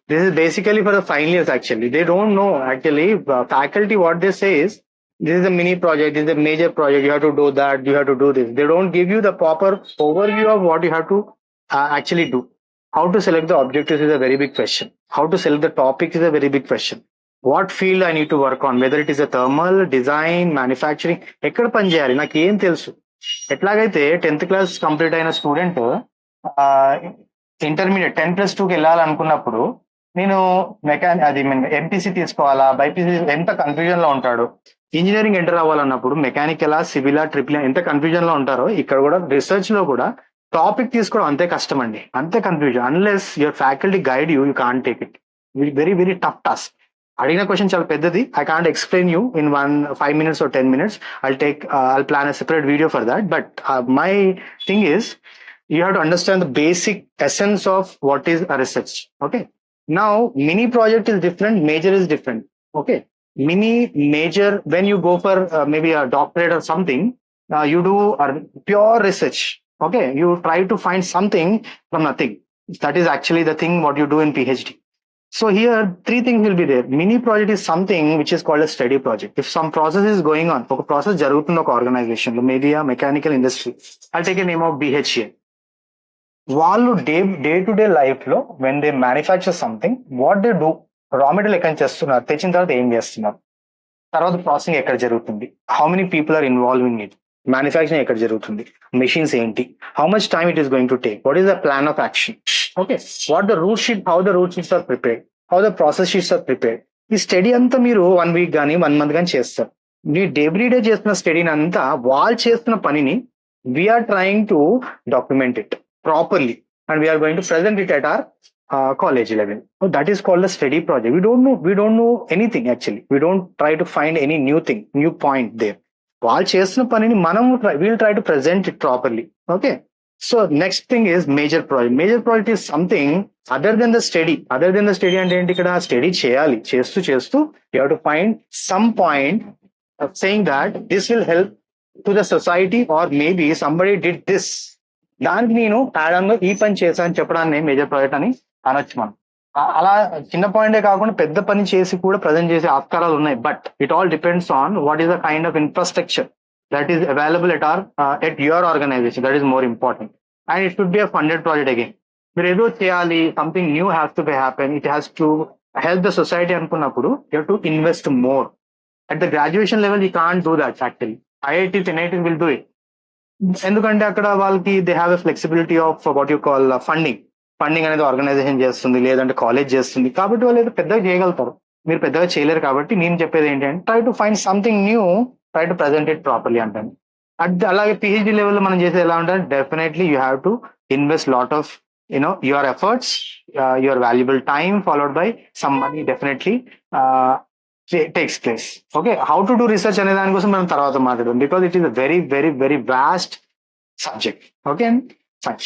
This is basically for the final years actually. They don't know actually. Faculty, what they say is, this is a mini project, this is a major project, you have to do that, you have to do this. They don't give you the proper overview of what you have to actually do. How to select the objectives is a very big question. How to select the topic is a very big question. What field I need to work on, whether it is a thermal, design, manufacturing, ఎక్కడ పని చేయాలి నాకు ఏం తెలుసు. ఎట్లాగైతే 10th class complete అయిన student intermediate 10+2కి వెళ్ళాలనుకున్నప్పుడు నేను అది ఎంపీసీ తీసుకోవాలా బైపీసీ ఎంత కన్ఫ్యూజన్ లో ఉంటాడు. ఇంజనీరింగ్ ఎంటర్ అవ్వాలన్నప్పుడు మెకానికల్ సివిల్ ట్రిపుల్ ఎంత కన్ఫ్యూజన్ లో ఉంటారో ఇక్కడ కూడా రీసెర్చ్ లో కూడా టాపిక్ తీసుకోవడం అంతే కష్టం అండి, అంతే confusion. Unless your faculty guide you can't take it. Very very tough task. అడిగిన క్వశ్చన్ చాలా పెద్దది. I can't explain you in 5 minutes or 10 minutes. I'll plan a separate video for that. But my thing is, you have to understand the basic essence of what is a research. Okay. Now, mini project is different, major is different. Okay. Mini, major, when you go for maybe a doctorate or something, you do a pure research. Okay. You try to find something from nothing. That is actually the thing what you do in PhD. So here, 3 things will be there. Mini project is something which is called a study project. If some process is going on, ఒక process జరుగుతున్న ఒక organization, maybe a mechanical industry, I'll take a name of BHA. వాళ్ళు day to day life లో when they manufacture something, what they do, raw material ఎక్కడ చేస్తున్నారు, తెచ్చిన తర్వాత ఏం చేస్తున్నారు, తర్వాత ప్రాసెసింగ్ ఎక్కడ జరుగుతుంది, how many people are involving it, manufacturing ఎక్కడ జరుగుతుంది, మెషిన్స్ ఏంటి, how much time it is going to take, what is the plan of action. Okay, what the route sheet, how the route sheets are prepared, how the process sheets are prepared. ఈ study అంతా మీరు 1 week కానీ 1 month కానీ చేస్తారు. Me every day చేస్తున్న స్టడీని అంతా, వాళ్ళు చేస్తున్న పనిని we are trying to document it properly, and we are going to present it at our college level. So that is called a study project. We don't know anything actually. We don't try to find any new thing, new point there. వాళ్ళు చేస్తున్న పనిని మనం we'll try to present it properly. Okay. So next thing is major project. Major project is something other than the study. Other than the study అంటే ఏంటి, ఇక్కడ study చేయాలి, చేస్తూ you have to find some point of saying that this will help to the society, or maybe somebody did this. దానికి నేను add ఈ పని చేశాను చెప్పడాన్ని మేజర్ ప్రాజెక్ట్ అని అనొచ్చు మనం. అలా చిన్న పాయింటే కాకుండా పెద్ద పని చేసి కూడా ప్రజెంట్ చేసే ఆస్కారాలు ఉన్నాయి. But it all depends on what is the kind of infrastructure that is available at your organisation. That is more important. And it should be a funded project again. మీరు ఏదో చేయాలి, something new has to be happen, it has to help the society అనుకున్నప్పుడు you have to invest more. At the graduation level you can't do that actually. IITs NITs will do it. ఎందుకంటే అక్కడ వాళ్ళకి they have a flexibility of what you call funding అనేది organisation చేస్తుంది, లేదంటే college చేస్తుంది. కాబట్టి వాళ్ళు ఏదో పెద్దగా చేయగలుగుతారు, మీరు పెద్దగా చేయలేరు. కాబట్టి నేను చెప్పేది ఏంటంటే try to find something new, try to present it properly అంటాను. అలాగే పిహెచ్డి లెవెల్లో మనం చేసేది ఎలా ఉంటుంది, definitely you have to invest lot of your efforts, your valuable time followed by some money definitely takes place. Okay, how to do research అనే దానికోసం మనం తర్వాత మాట్లాడదాం, because it is a very very very vast subject. Okay, fine.